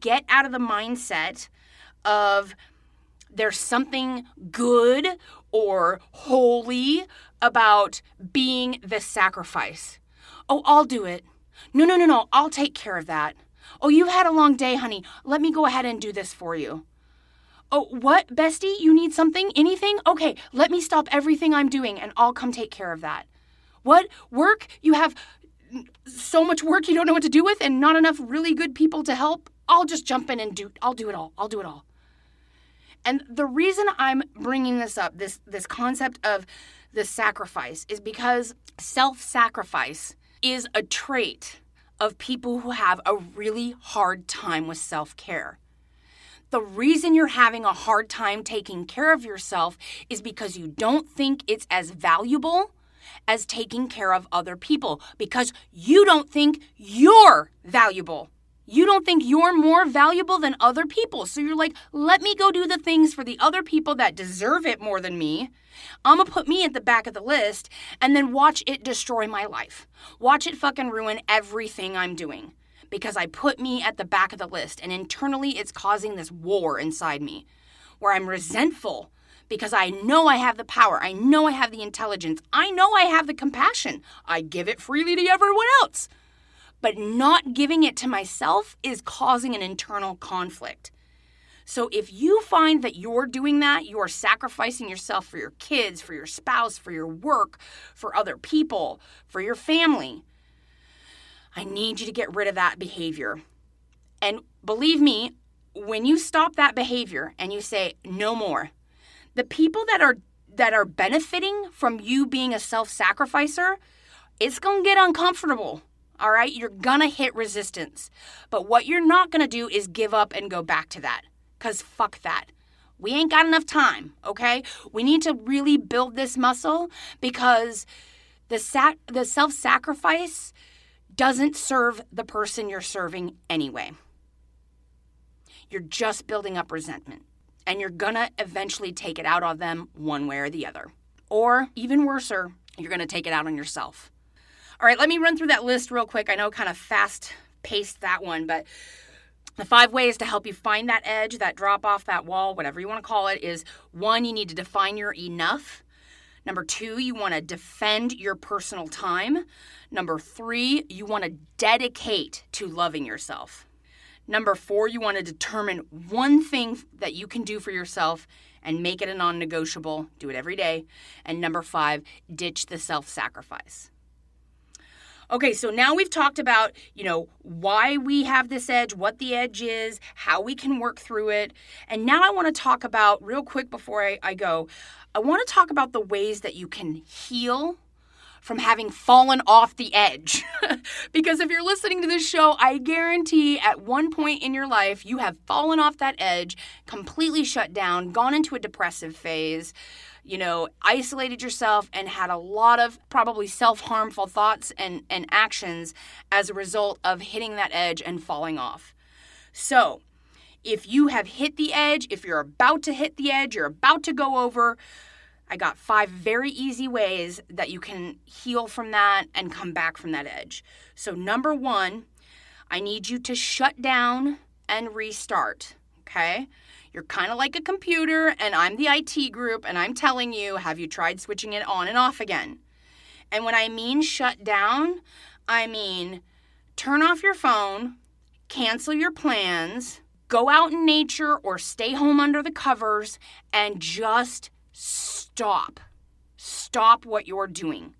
get out of the mindset of there's something good or holy about being the sacrifice. Oh, I'll do it. No, I'll take care of that. Oh, you've had a long day, honey. Let me go ahead and do this for you. Oh, what, bestie? You need something? Anything? Okay, let me stop everything I'm doing and I'll come take care of that. What? Work? You have so much work you don't know what to do with and not enough really good people to help? I'll just jump in and I'll do it all. And the reason I'm bringing this up, this concept of the sacrifice, is because self-sacrifice is a trait of people who have a really hard time with self-care. The reason you're having a hard time taking care of yourself is because you don't think it's as valuable as taking care of other people, because you don't think you're valuable. You don't think you're more valuable than other people. So you're like, let me go do the things for the other people that deserve it more than me. I'm going to put me at the back of the list and then watch it destroy my life. Watch it fucking ruin everything I'm doing because I put me at the back of the list. And internally, it's causing this war inside me where I'm resentful because I know I have the power. I know I have the intelligence. I know I have the compassion. I give it freely to everyone else. But not giving it to myself is causing an internal conflict. So if you find that you're doing that, you're sacrificing yourself for your kids, for your spouse, for your work, for other people, for your family, I need you to get rid of that behavior. And believe me, when you stop that behavior and you say, no more, the people that are benefiting from you being a self-sacrificer, it's going to get uncomfortable. All right, you're gonna hit resistance. But what you're not gonna do is give up and go back to that. Because fuck that. We ain't got enough time, okay? We need to really build this muscle because the self-sacrifice doesn't serve the person you're serving anyway. You're just building up resentment. And you're gonna eventually take it out on them one way or the other. Or, even worser, you're gonna take it out on yourself. All right, let me run through that list real quick. I know kind of fast-paced that one, but the 5 ways to help you find that edge, that drop off that wall, whatever you want to call it, is 1, you need to define your enough. Number 2, you want to defend your personal time. Number 3, you want to dedicate to loving yourself. Number 4, you want to determine one thing that you can do for yourself and make it a non-negotiable. Do it every day. And number 5, ditch the self-sacrifice. Okay, so now we've talked about, why we have this edge, what the edge is, how we can work through it. And now I want to talk about, real quick before I go, I want to talk about the ways that you can heal from having fallen off the edge. Because if you're listening to this show, I guarantee at one point in your life, you have fallen off that edge, completely shut down, gone into a depressive phase, isolated yourself and had a lot of probably self-harmful thoughts and actions as a result of hitting that edge and falling off. So if you have hit the edge, if you're about to hit the edge, you're about to go over, I got 5 very easy ways that you can heal from that and come back from that edge. So number 1, I need you to shut down and restart, okay? You're kind of like a computer, and I'm the IT group, and I'm telling you, have you tried switching it on and off again? And when I mean shut down, I mean turn off your phone, cancel your plans, go out in nature or stay home under the covers, and just stop. Stop what you're doing.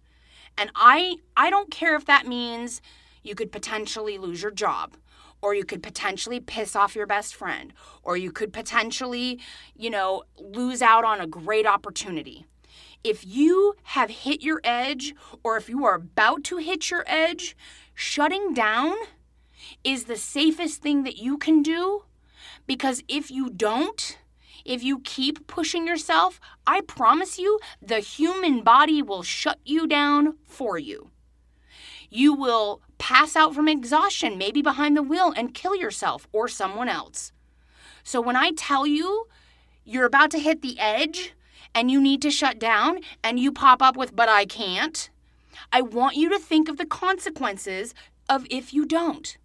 And I don't care if that means you could potentially lose your job, or you could potentially piss off your best friend, or you could potentially, lose out on a great opportunity. If you have hit your edge, or if you are about to hit your edge, shutting down is the safest thing that you can do, because if you don't, if you keep pushing yourself, I promise you, the human body will shut you down for you. You will pass out from exhaustion, maybe behind the wheel, and kill yourself or someone else. So when I tell you you're about to hit the edge and you need to shut down and you pop up with, but I can't, I want you to think of the consequences of if you don't.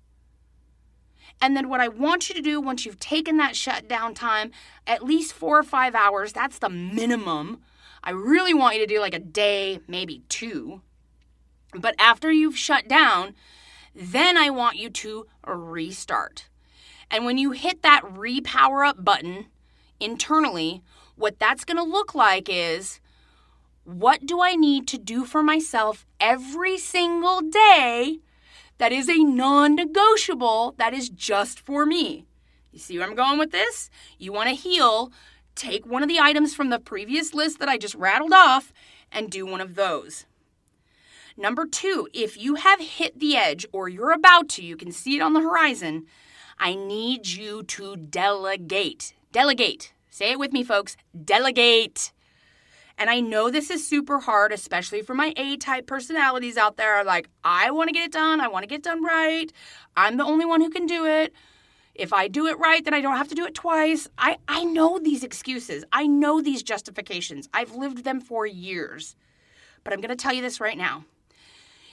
And then what I want you to do once you've taken that shutdown time, at least 4 or 5 hours, that's the minimum. I really want you to do like a day, maybe 2. But after you've shut down, then I want you to restart. And when you hit that repower up button internally, what that's going to look like is, what do I need to do for myself every single day that is a non-negotiable, that is just for me? You see where I'm going with this? You want to heal, take one of the items from the previous list that I just rattled off and do one of those. Number 2, if you have hit the edge or you're about to, you can see it on the horizon, I need you to delegate. Delegate. Say it with me, folks. Delegate. And I know this is super hard, especially for my A-type personalities out there. Like, I want to get it done. I want to get it done right. I'm the only one who can do it. If I do it right, then I don't have to do it twice. I know these excuses. I know these justifications. I've lived them for years. But I'm going to tell you this right now.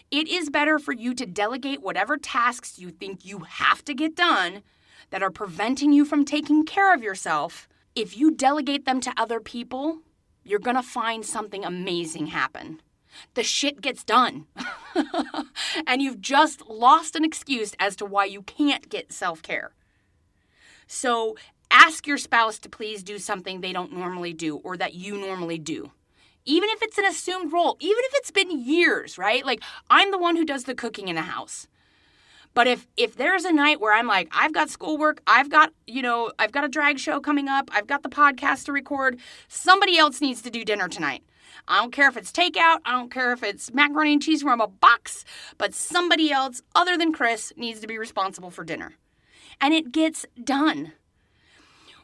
It is better for you to delegate whatever tasks you think you have to get done that are preventing you from taking care of yourself. If you delegate them to other people, you're going to find something amazing happen. The shit gets done. And you've just lost an excuse as to why you can't get self-care. So ask your spouse to please do something they don't normally do or that you normally do. Even if it's an assumed role, even if it's been years, right? Like, I'm the one who does the cooking in the house. But if there's a night where I'm like, I've got schoolwork, I've got a drag show coming up, I've got the podcast to record, somebody else needs to do dinner tonight. I don't care if it's takeout, I don't care if it's macaroni and cheese from a box, but somebody else other than Chris needs to be responsible for dinner. And it gets done.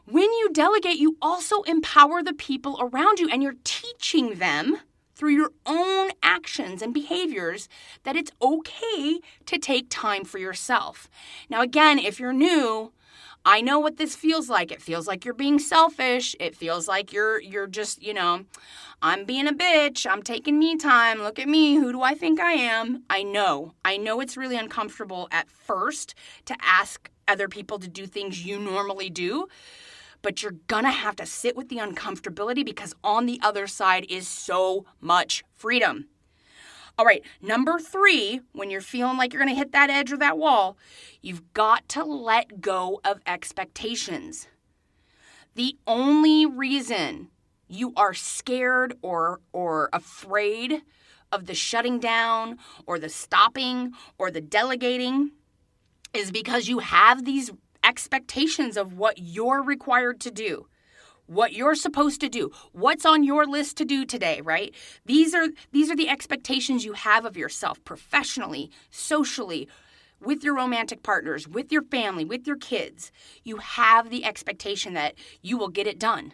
When you delegate, you also empower the people around you, and you're teaching them through your own actions and behaviors that it's okay to take time for yourself. Now, again, if you're new, I know what this feels like. It feels like you're being selfish. It feels like you're just, I'm being a bitch. I'm taking me time. Look at me. Who do I think I am? I know it's really uncomfortable at first to ask other people to do things you normally do. But you're gonna have to sit with the uncomfortability because on the other side is so much freedom. All right, number 3, when you're feeling like you're gonna hit that edge or that wall, you've got to let go of expectations. The only reason you are scared or afraid of the shutting down or the stopping or the delegating is because you have these expectations of what you're required to do, what you're supposed to do, what's on your list to do today, right? These are the expectations you have of yourself professionally, socially, with your romantic partners, with your family, with your kids. You have the expectation that you will get it done,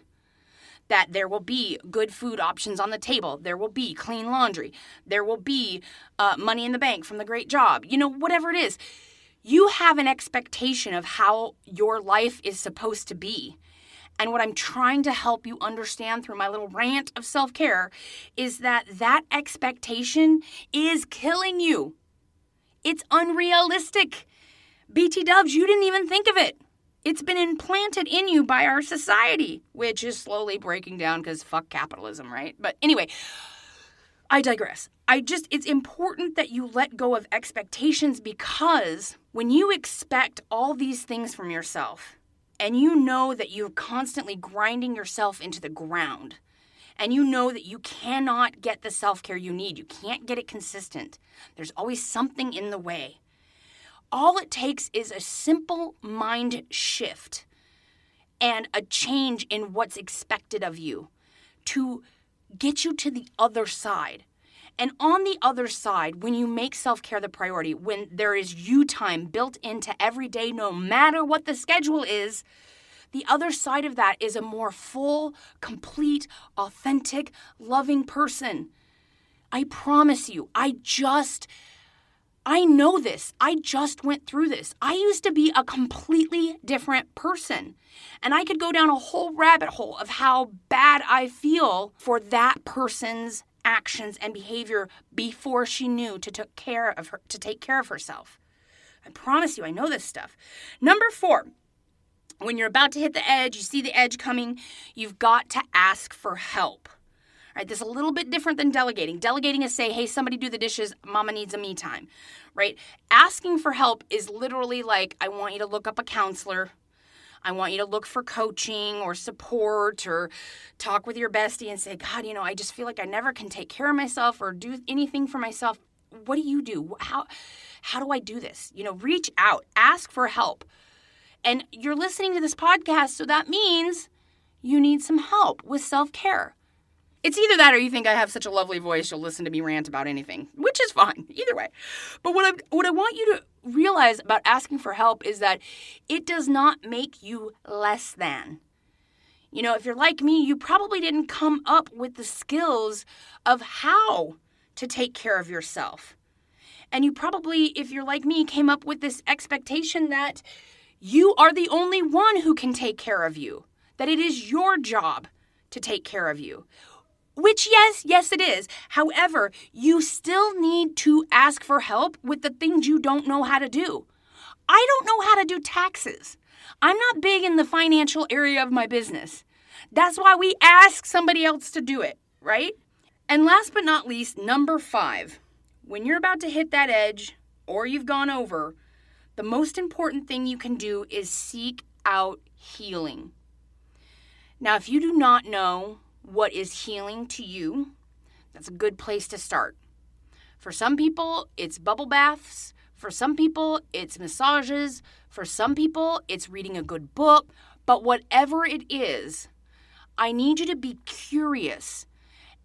that there will be good food options on the table, there will be clean laundry, there will be money in the bank from the great job, whatever it is. You have an expectation of how your life is supposed to be. And what I'm trying to help you understand through my little rant of self-care is that expectation is killing you. It's unrealistic. BT dubs, you didn't even think of it. It's been implanted in you by our society, which is slowly breaking down because fuck capitalism, right? But anyway, I digress. It's important that you let go of expectations because when you expect all these things from yourself and you know that you're constantly grinding yourself into the ground and you know that you cannot get the self-care you need, you can't get it consistent, there's always something in the way. All it takes is a simple mind shift and a change in what's expected of you to get you to the other side. And on the other side, when you make self-care the priority, when there is you time built into every day, no matter what the schedule is, the other side of that is a more full, complete, authentic, loving person. I promise you, I know this. I just went through this. I used to be a completely different person. And I could go down a whole rabbit hole of how bad I feel for that person's actions and behavior before she knew to take care of herself. I promise you, I know this stuff. Number 4, when you're about to hit the edge, you see the edge coming, you've got to ask for help. All right, this is a little bit different than delegating. Delegating is say, hey, somebody do the dishes, mama needs a me time, right? Asking for help is literally like, I want you to look up a counselor. I want you to look for coaching or support or talk with your bestie and say, God, I just feel like I never can take care of myself or do anything for myself. What do you do? How do I do this? Reach out, ask for help. And you're listening to this podcast, so that means you need some help with self-care. It's either that or you think I have such a lovely voice, you'll listen to me rant about anything, which is fine, either way. But what I want you to realize about asking for help is that it does not make you less than. If you're like me, you probably didn't come up with the skills of how to take care of yourself. And you probably, if you're like me, came up with this expectation that you are the only one who can take care of you, that it is your job to take care of you. Which, yes, it is. However, you still need to ask for help with the things you don't know how to do. I don't know how to do taxes. I'm not big in the financial area of my business. That's why we ask somebody else to do it, right? And last but not least, number 5, when you're about to hit that edge or you've gone over, the most important thing you can do is seek out healing. Now, if you do not know what is healing to you, that's a good place to start. For some people, it's bubble baths. For some people, it's massages. For some people, it's reading a good book. But whatever it is, I need you to be curious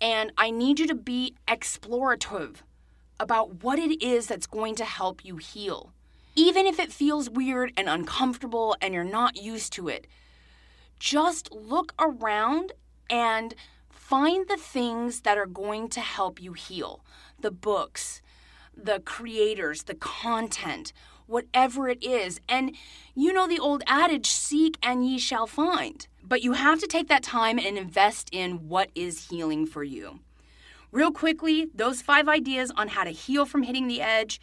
and I need you to be explorative about what it is that's going to help you heal. Even if it feels weird and uncomfortable and you're not used to it, just look around and find the things that are going to help you heal. The books, the creators, the content, whatever it is. And the old adage, seek and ye shall find. But you have to take that time and invest in what is healing for you. Real quickly, those 5 ideas on how to heal from hitting the edge.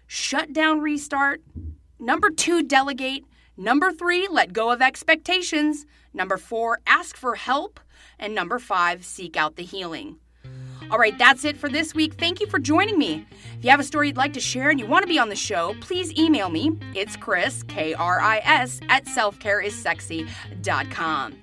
Shut down, restart. Number 2, delegate. Number 3, let go of expectations. Number 4, ask for help. And number 5, seek out the healing. All right, that's it for this week. Thank you for joining me. If you have a story you'd like to share and you want to be on the show, please email me. It's Kris, Kris, at selfcareissexy.com.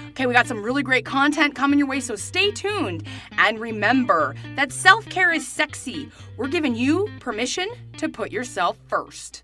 Okay, we got some really great content coming your way, so stay tuned. And remember that self-care is sexy. We're giving you permission to put yourself first.